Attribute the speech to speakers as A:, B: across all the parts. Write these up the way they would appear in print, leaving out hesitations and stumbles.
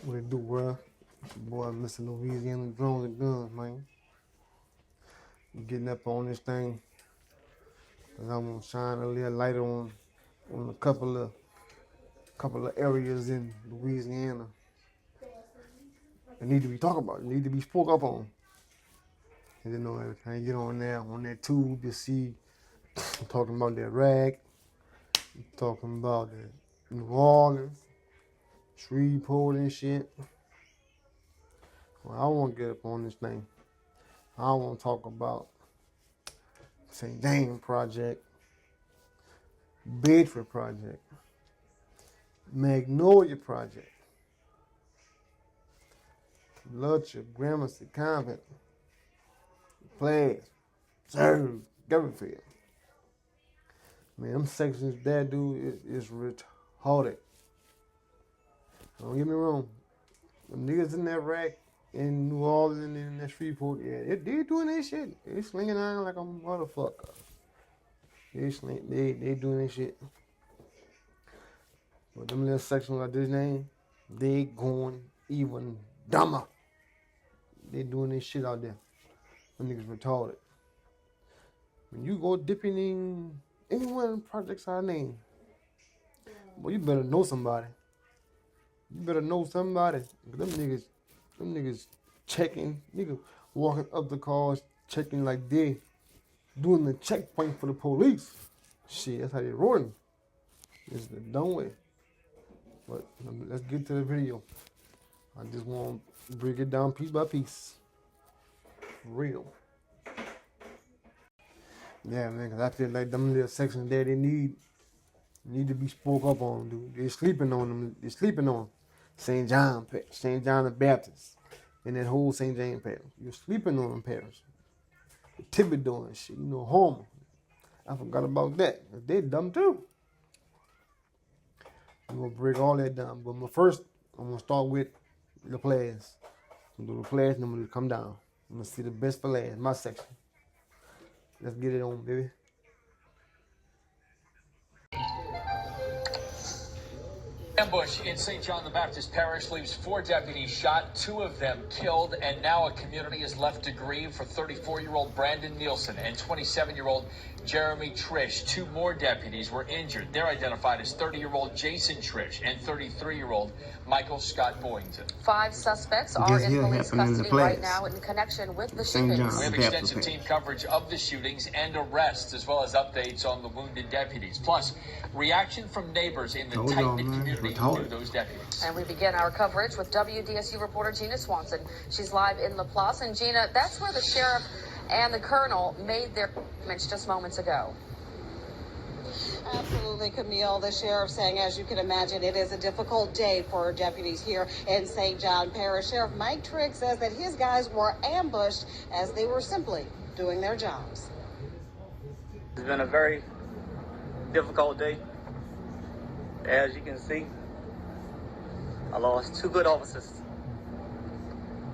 A: What it do, bro? It's your boy, Mr. Louisiana Drones and Guns, man. Getting up on this thing, cause I'm gonna shine a little light on a couple of areas in Louisiana that need to be talked about, need to be spoke up on. And you know, every time you get on there, on that tube, you see talking about that rag, talking about the New Orleans, Shreveport and shit. Well, I want to get up on this thing. I want to talk about St. James Project, Bedford Project, Magnolia Project, Lutcher, Gramercy Convent, Plains, Serve, Governfield. Man, them sections that dude is retarded. Don't get me wrong. The niggas in that rack in New Orleans and in that Shreveport, yeah, they doing that shit. They slinging on like a motherfucker. They doing that shit. But them little sections like this name, they going even dumber. They doing this shit out there. Them niggas retarded. When you go dipping in any one of the projects I name, boy, you better know somebody. You better know somebody. Them niggas checking, niggas walking up the cars, checking like they doing the checkpoint for the police. Shit, that's how they rolling. It's the dumb way. But let's get to the video. I just want to break it down piece by piece. For real. Yeah, man, because I feel like them little sections there, they need to be spoke up on, dude. They're sleeping on them. They're sleeping on St. John the Baptist, and that whole St. James Parish. You're sleeping on them parish. Thibodeau and shit, Homer. I forgot about that. They dumb too. I'm gonna break all that down. But first, I'm gonna start with the players. I'm gonna do the players, and I'm gonna come down. I'm gonna see the best for last, my section. Let's get it on, baby.
B: Ambush in St. John the Baptist Parish leaves 4 deputies shot, 2 of them killed, and now a community is left to grieve for 34-year-old Brandon Nielsen and 27-year-old Jeremy Trish. 2 more deputies were injured. They're identified as 30-year-old Jason Trish and 33-year-old Michael Scott Boyington.
C: 5 suspects are in police custody right now in connection with the shootings.
B: We have extensive team coverage of the shootings and arrests, as well as updates on the wounded deputies. Plus, reaction from neighbors in the tight-knit community to those deputies.
C: And we begin our coverage with WDSU reporter Gina Swanson. She's live in LaPlace. And Gina, that's where the sheriff and the colonel made their comments just moments ago.
D: Absolutely, Camille. The sheriff saying, as you can imagine, it is a difficult day for deputies here in St. John Parish. Sheriff Mike Trigg says that his guys were ambushed as they were simply doing their jobs.
E: It's been a very difficult day. As you can see, I lost 2 good officers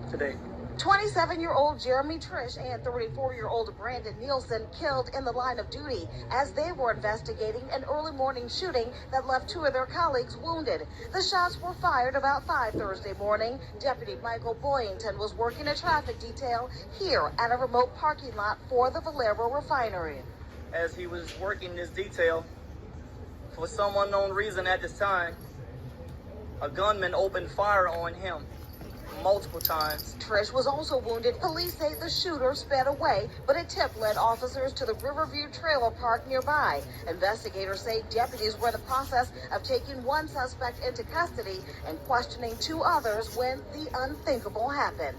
E: today.
D: 27-year-old Jeremy Trish and 34-year-old Brandon Nielsen killed in the line of duty as they were investigating an early morning shooting that left 2 of their colleagues wounded. The shots were fired about 5 Thursday morning. Deputy Michael Boyington was working a traffic detail here at a remote parking lot for the Valero refinery.
E: As he was working this detail, for some unknown reason at this time, a gunman opened fire on him multiple times.
D: Trish was also wounded. Police say the shooter sped away, but a tip led officers to the Riverview Trailer Park nearby. Investigators say deputies were in the process of taking 1 suspect into custody and questioning 2 others when the unthinkable happened.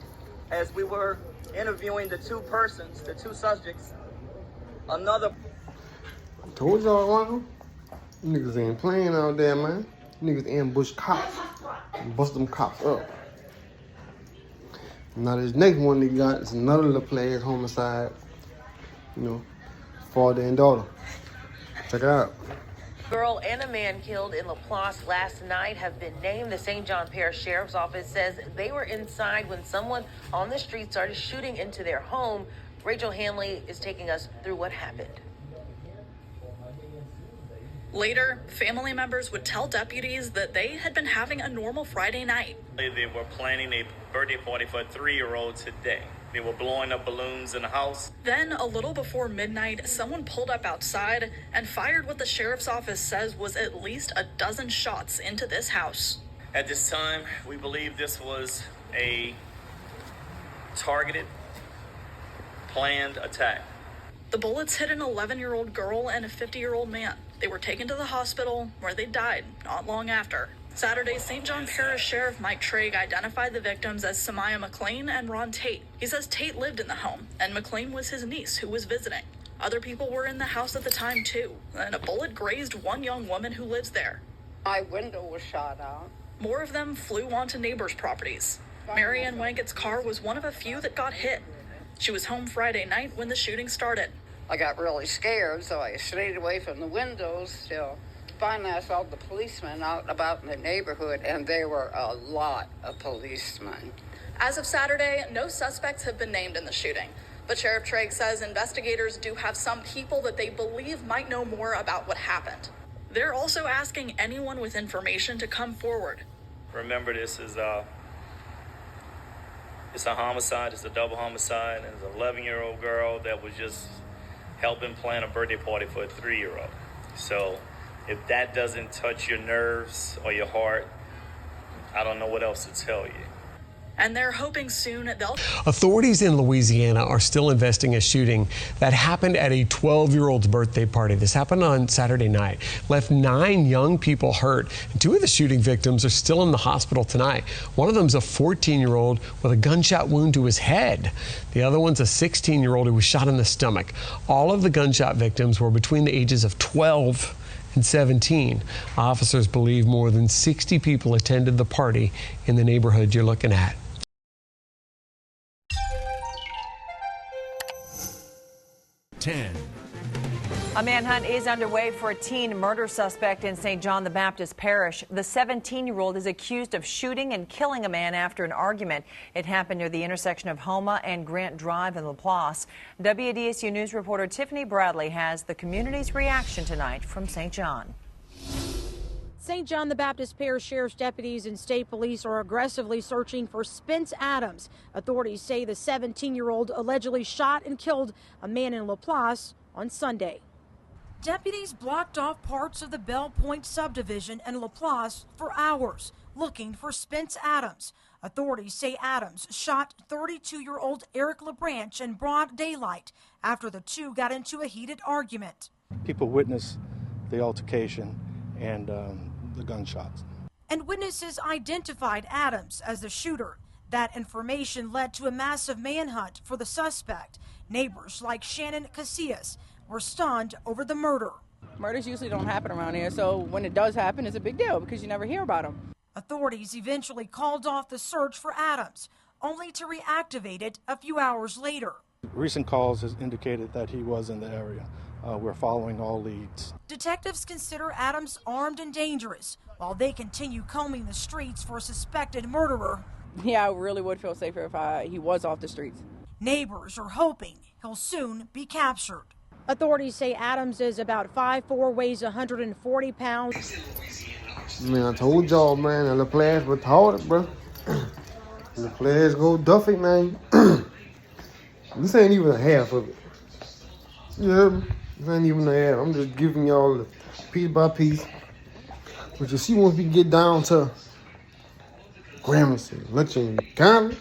E: As we were interviewing the 2 persons, the 2 subjects, another...
A: I told y'all, niggas ain't playing out there, man. Niggas ambush cops and bust them cops up. Now this next one they got is another little player's homicide. Father and daughter. Check it out.
F: Girl and a man killed in LaPlace last night have been named. The St. John Parish Sheriff's Office says they were inside when someone on the street started shooting into their home. Rachel Hanley is taking us through what happened.
G: Later, family members would tell deputies that they had been having a normal Friday night.
E: They were planning a birthday party for a 3-year-old today. They were blowing up balloons in the house.
G: Then, a little before midnight, someone pulled up outside and fired what the sheriff's office says was at least a dozen shots into this house.
E: At this time, we believe this was a targeted, planned attack.
G: The bullets hit an 11-year-old girl and a 50-year-old man. They were taken to the hospital where they died not long after. Saturday, St. John Parish Sheriff Mike Trigg identified the victims as Samaya McLean and Ron Tate. He says Tate lived in the home, and McLean was his niece who was visiting. Other people were in the house at the time, too, and a bullet grazed one young woman who lives there.
H: My window was shot out.
G: More of them flew onto neighbors' properties. Mary Ann Wankett's car was one of a few that got hit. She was home Friday night when the shooting started.
H: I got really scared, so I stayed away from the windows till finally I saw the policemen out about in the neighborhood, and there were a lot of policemen.
G: As of Saturday, no suspects have been named in the shooting. But Sheriff Trigg says investigators do have some people that they believe might know more about what happened. They're also asking anyone with information to come forward.
E: Remember, this is it's a homicide. It's a double homicide. And it's an 11-year-old girl that was just helping plan a birthday party for a 3-year-old. So if that doesn't touch your nerves or your heart, I don't know what else to tell you.
G: And they're hoping soon they'll...
I: Authorities in Louisiana are still investigating a shooting that happened at a 12-year-old's birthday party. This happened on Saturday night. Left 9 young people hurt. And 2 of the shooting victims are still in the hospital tonight. One of them's a 14-year-old with a gunshot wound to his head. The other one's a 16-year-old who was shot in the stomach. All of the gunshot victims were between the ages of 12 and 17. Officers believe more than 60 people attended the party in the neighborhood you're looking at.
J: A manhunt is underway for a teen murder suspect in St. John the Baptist Parish. The 17-year-old is accused of shooting and killing a man after an argument. It happened near the intersection of Homa and Grant Drive in Laplace. WDSU News reporter Tiffany Bradley has the community's reaction tonight from St. John.
K: St. John the Baptist Parish Sheriff's deputies and state police are aggressively searching for Spence Adams. Authorities say the 17-year-old allegedly shot and killed a man in Laplace on Sunday. Deputies blocked off parts of the Bell Point subdivision and Laplace for hours looking for Spence Adams. Authorities say Adams shot 32-year-old Eric LeBranch in broad daylight after the two got into a heated argument.
L: People witnessed the altercation and the gunshots.
K: And witnesses identified Adams as the shooter. That information led to a massive manhunt for the suspect. Neighbors like Shannon Casillas were stunned over the murder.
M: Murders usually don't happen around here, so when it does happen, it's a big deal because you never hear about them.
K: Authorities eventually called off the search for Adams, only to reactivate it a few hours later.
L: Recent calls has indicated that he was in the area. We're following all leads.
K: Detectives consider Adams armed and dangerous while they continue combing the streets for a suspected murderer.
M: Yeah, I really would feel safer if he was off the streets.
K: Neighbors are hoping he'll soon be captured. Authorities say Adams is about 5'4", weighs 140 pounds.
A: Man, I told y'all, man, the Laplace retarded, bro. Laplace go Duffy, man. This ain't even a half of it. Yeah, this ain't even a half. I'm just giving y'all the piece by piece. But you see, once we get down to Gramercy, Lynching County,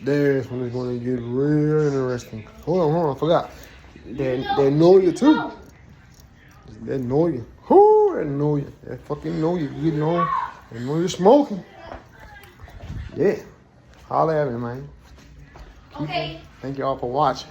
A: there's when it's going to get real interesting. Hold on, I forgot. They know you too. They know you. Whoo, they know you. They fucking know you. You know, they know you're smoking. Yeah. Holla at me, man. Okay. Thank y'all for watching.